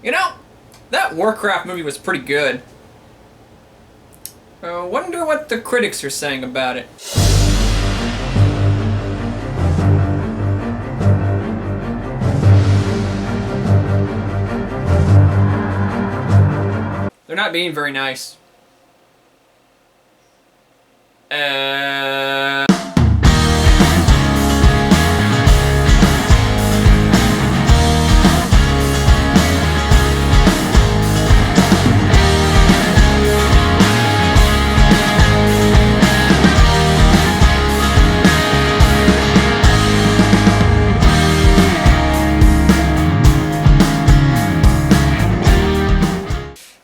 You know, that Warcraft movie was pretty good. Wonder what the critics are saying about it. They're not being very nice.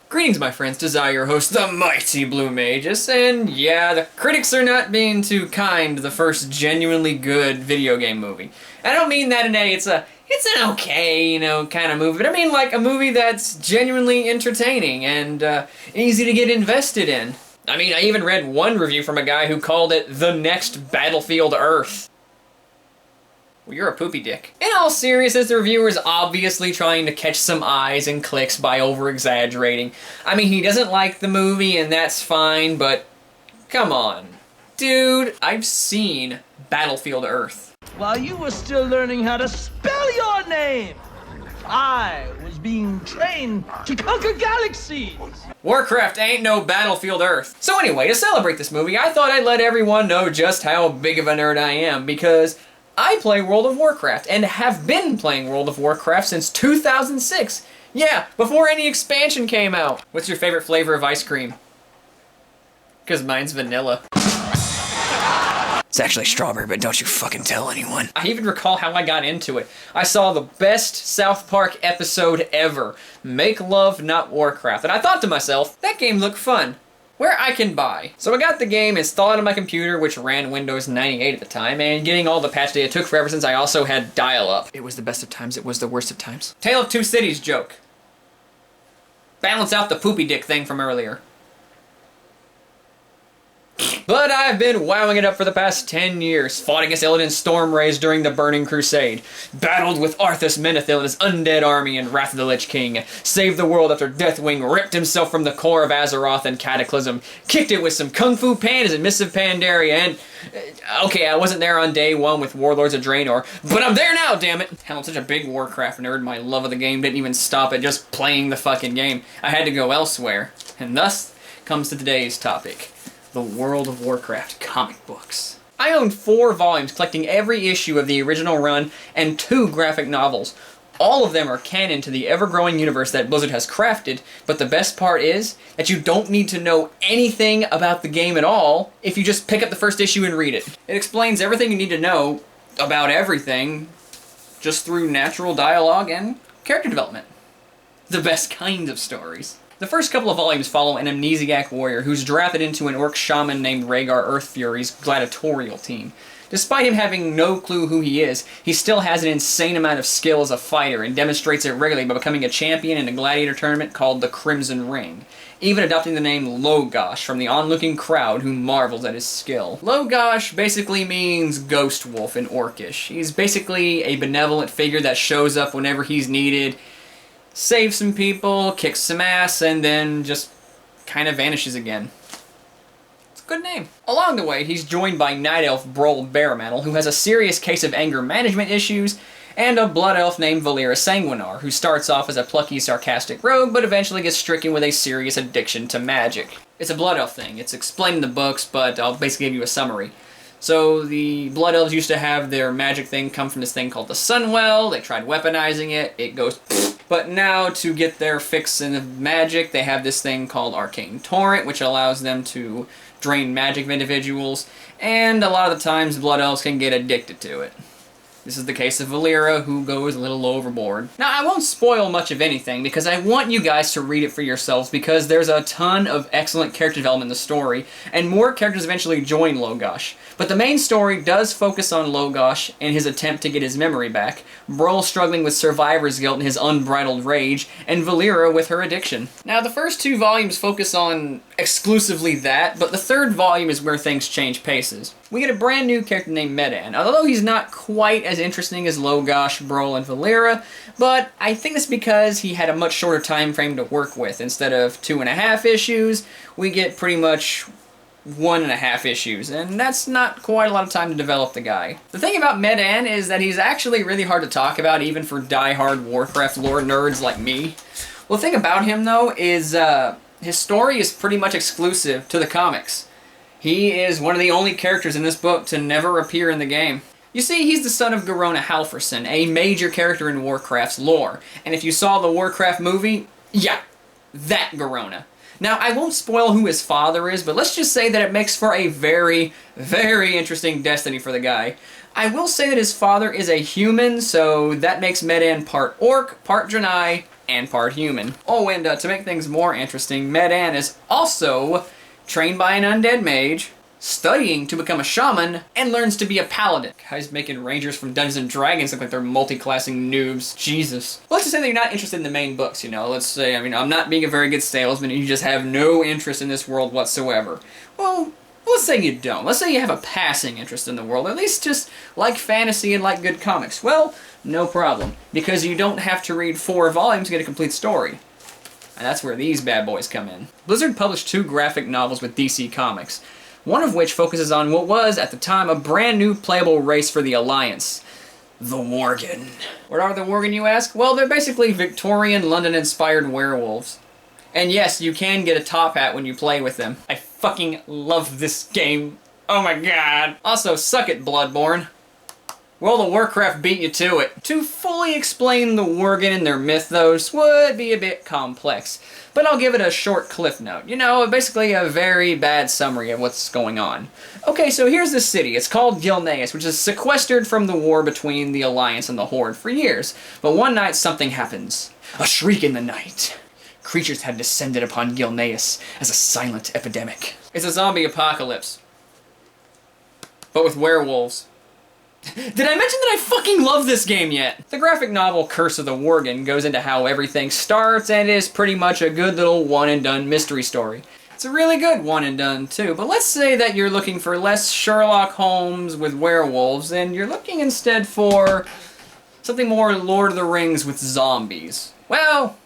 Greetings, my friends. Desire, your host, the Mighty Blue Magus, and yeah, the critics are not being too kind to the first genuinely good video game movie. I don't mean that in it's an okay, you know, kind of movie, but I mean like a movie that's genuinely entertaining and easy to get invested in. I mean, I even read one review from a guy who called it the next Battlefield Earth. Well, you're a poopy dick. In all seriousness, the reviewer is obviously trying to catch some eyes and clicks by over-exaggerating. I mean, he doesn't like the movie, and that's fine, but come on. Dude, I've seen Battlefield Earth. While you were still learning how to spell your name, I was being trained to conquer galaxies. Warcraft ain't no Battlefield Earth. So anyway, to celebrate this movie, I thought I'd let everyone know just how big of a nerd I am, because I play World of Warcraft, and have been playing World of Warcraft since 2006. Yeah, before any expansion came out. What's your favorite flavor of ice cream? Because mine's vanilla. It's actually strawberry, but don't you fucking tell anyone. I even recall how I got into it. I saw the best South Park episode ever, Make Love Not Warcraft, and I thought to myself, that game looked fun. Where I can buy. So I got the game installed on my computer, which ran Windows 98 at the time, and getting all the patch data took forever since I also had dial-up. It was the best of times, it was the worst of times. Tale of Two Cities joke. Balance out the poopy dick thing from earlier. But I've been wowing it up for the past 10 years, fought against Illidan Stormrays during the Burning Crusade, battled with Arthas Menethil and his undead army in Wrath of the Lich King, saved the world after Deathwing ripped himself from the core of Azeroth and Cataclysm, kicked it with some Kung Fu Pandas and Mists of Pandaria, and okay, I wasn't there on day one with Warlords of Draenor, but I'm there now, damn it! Hell, I'm such a big Warcraft nerd, my love of the game didn't even stop at just playing the fucking game. I had to go elsewhere, and thus comes to today's topic. The World of Warcraft comic books. I own 4 volumes collecting every issue of the original run and 2 graphic novels. All of them are canon to the ever-growing universe that Blizzard has crafted, but the best part is that you don't need to know anything about the game at all if you just pick up the first issue and read it. It explains everything you need to know about everything just through natural dialogue and character development. The best kind of stories. The first couple of volumes follow an amnesiac warrior who's drafted into an orc shaman named Rhaegar Earthfury's gladiatorial team. Despite him having no clue who he is, he still has an insane amount of skill as a fighter and demonstrates it regularly by becoming a champion in a gladiator tournament called the Crimson Ring, even adopting the name Logosh from the onlooking crowd who marvels at his skill. Logosh basically means ghost wolf in Orcish. He's basically a benevolent figure that shows up whenever he's needed, saves some people, kicks some ass, and then just kind of vanishes again. It's a good name. Along the way, he's joined by Night Elf Broll Baremantle, who has a serious case of anger management issues, and a Blood Elf named Valera Sanguinar, who starts off as a plucky, sarcastic rogue, but eventually gets stricken with a serious addiction to magic. It's a Blood Elf thing. It's explained in the books, but I'll basically give you a summary. So the Blood Elves used to have their magic thing come from this thing called the Sunwell. They tried weaponizing it. It goes pfft. But now to get their fix in the magic, they have this thing called Arcane Torrent, which allows them to drain magic of individuals. And a lot of the times, Blood Elves can get addicted to it. This is the case of Valera, who goes a little overboard. Now, I won't spoil much of anything, because I want you guys to read it for yourselves, because there's a ton of excellent character development in the story, and more characters eventually join Logosh. But the main story does focus on Logosh and his attempt to get his memory back, Broll struggling with survivor's guilt and his unbridled rage, and Valera with her addiction. Now, the first 2 volumes focus on exclusively that, but the 3rd volume is where things change paces. We get a brand new character named Medan. Although he's not quite as as interesting as Logosh, Brol, and Valera, but I think that's because he had a much shorter time frame to work with. Instead of 2.5 issues, we get pretty much 1.5 issues, and that's not quite a lot of time to develop the guy. The thing about Medan is that he's actually really hard to talk about, even for die-hard Warcraft lore nerds like me. Well, the thing about him, though, is his story is pretty much exclusive to the comics. He is one of the only characters in this book to never appear in the game. You see, he's the son of Garona Halfrison, a major character in Warcraft's lore. And if you saw the Warcraft movie, yeah, that Garona. Now, I won't spoil who his father is, but let's just say that it makes for a very, very interesting destiny for the guy. I will say that his father is a human, so that makes Medan part orc, part Draenei, and part human. Oh, and to make things more interesting, Medan is also trained by an undead mage, studying to become a shaman, and learns to be a paladin. Guys making rangers from Dungeons & Dragons look like they're multi-classing noobs. Jesus. Let's just say that you're not interested in the main books, you know. Let's say, I'm not being a very good salesman and you just have no interest in this world whatsoever. Well, let's say you don't. Let's say you have a passing interest in the world, at least just like fantasy and like good comics. Well, no problem, because you don't have to read 4 volumes to get a complete story. And that's where these bad boys come in. Blizzard published 2 graphic novels with DC Comics, one of which focuses on what was, at the time, a brand new playable race for the Alliance. The Worgen. What are the Worgen, you ask? Well, they're basically Victorian, London-inspired werewolves. And yes, you can get a top hat when you play with them. I fucking love this game. Oh my god. Also, suck it, Bloodborne. Well, the Warcraft beat you to it. To fully explain the Worgen and their mythos would be a bit complex, but I'll give it a short cliff note. You know, basically a very bad summary of what's going on. Okay, so here's the city. It's called Gilneas, which is sequestered from the war between the Alliance and the Horde for years. But one night, something happens. A shriek in the night. Creatures had descended upon Gilneas as a silent epidemic. It's a zombie apocalypse, but with werewolves. Did I mention that I fucking love this game yet? The graphic novel Curse of the Worgen goes into how everything starts and is pretty much a good little one-and-done mystery story. It's a really good one-and-done too, but let's say that you're looking for less Sherlock Holmes with werewolves and you're looking instead for something more Lord of the Rings with zombies. Well,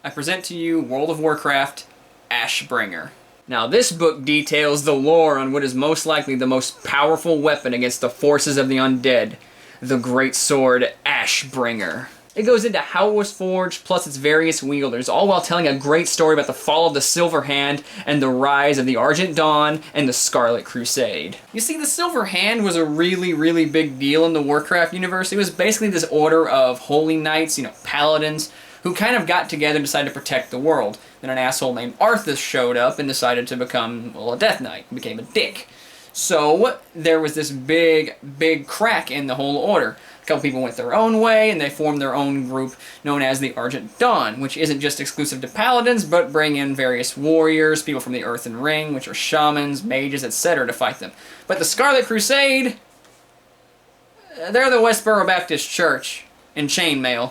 I present to you World of Warcraft, Ashbringer. Now, this book details the lore on what is most likely the most powerful weapon against the forces of the undead, the great sword Ashbringer. It goes into how it was forged, plus its various wielders, all while telling a great story about the fall of the Silver Hand and the rise of the Argent Dawn and the Scarlet Crusade. You see, the Silver Hand was a really, really big deal in the Warcraft universe. It was basically this order of holy knights, you know, paladins, who kind of got together and decided to protect the world. Then an asshole named Arthas showed up and decided to become, well, a Death Knight, and became a dick. So, there was this big, big crack in the whole order. A couple people went their own way, and they formed their own group known as the Argent Dawn, which isn't just exclusive to paladins, but bring in various warriors, people from the Earthen Ring, which are shamans, mages, etc., to fight them. But the Scarlet Crusade, they're the Westboro Baptist Church in chainmail.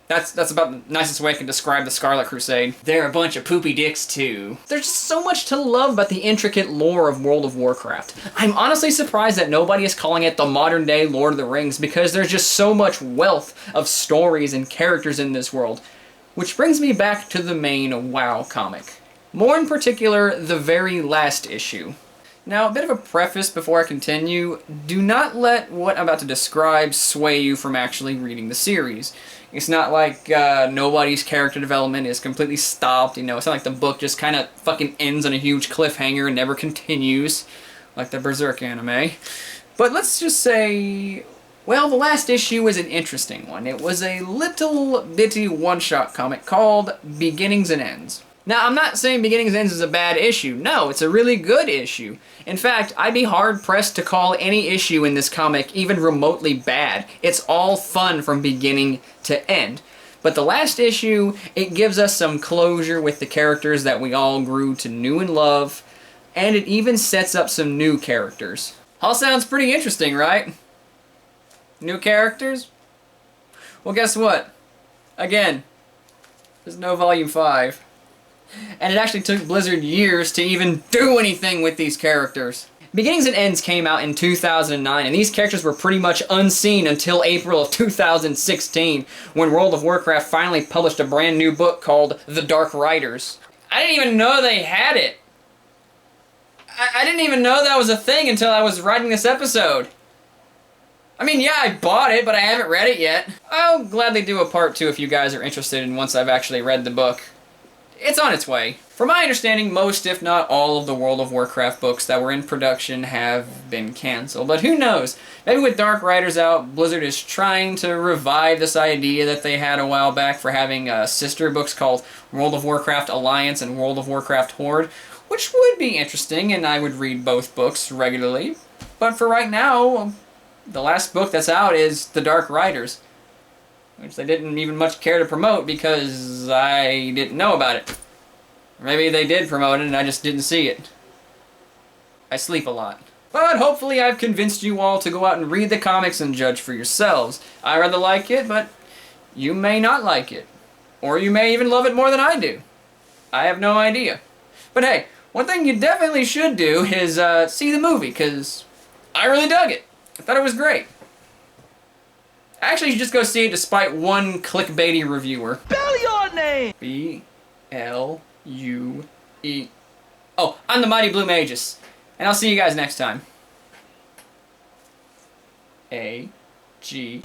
That's about the nicest way I can describe the Scarlet Crusade. They're a bunch of poopy dicks, too. There's just so much to love about the intricate lore of World of Warcraft. I'm honestly surprised that nobody is calling it the modern-day Lord of the Rings, because there's just so much wealth of stories and characters in this world. Which brings me back to the main WoW comic. More in particular, the very last issue. Now, a bit of a preface before I continue. Do not let what I'm about to describe sway you from actually reading the series. It's not like nobody's character development is completely stopped, you know. It's not like the book just kind of fucking ends on a huge cliffhanger and never continues, like the Berserk anime. But let's just say, well, the last issue was an interesting one. It was a little bitty one-shot comic called Beginnings and Ends. Now, I'm not saying Beginnings and Ends is a bad issue. No, it's a really good issue. In fact, I'd be hard-pressed to call any issue in this comic even remotely bad. It's all fun from beginning to end. But the last issue, it gives us some closure with the characters that we all grew to know and love, and it even sets up some new characters. All sounds pretty interesting, right? New characters? Well, guess what? Again, there's no Volume 5. And it actually took Blizzard years to even do anything with these characters. Beginnings and Ends came out in 2009, and these characters were pretty much unseen until April of 2016, when World of Warcraft finally published a brand new book called The Dark Riders. I didn't even know they had it. I didn't even know that was a thing until I was writing this episode. I mean, yeah, I bought it, but I haven't read it yet. I'll gladly do a part 2 if you guys are interested in once I've actually read the book. It's on its way. From my understanding, most, if not all, of the World of Warcraft books that were in production have been cancelled. But who knows? Maybe with Dark Riders out, Blizzard is trying to revive this idea that they had a while back for having sister books called World of Warcraft Alliance and World of Warcraft Horde, which would be interesting, and I would read both books regularly. But for right now, the last book that's out is The Dark Riders, which they didn't even much care to promote because I didn't know about it. Or maybe they did promote it and I just didn't see it. I sleep a lot. But hopefully I've convinced you all to go out and read the comics and judge for yourselves. I rather like it, but you may not like it. Or you may even love it more than I do. I have no idea. But hey, one thing you definitely should do is see the movie, because I really dug it. I thought it was great. Actually, you should just go see it despite one clickbaity reviewer. Spell your name! B-L-U-E. Oh, I'm the Mighty Blue Magus. And I'll see you guys next time. A-G...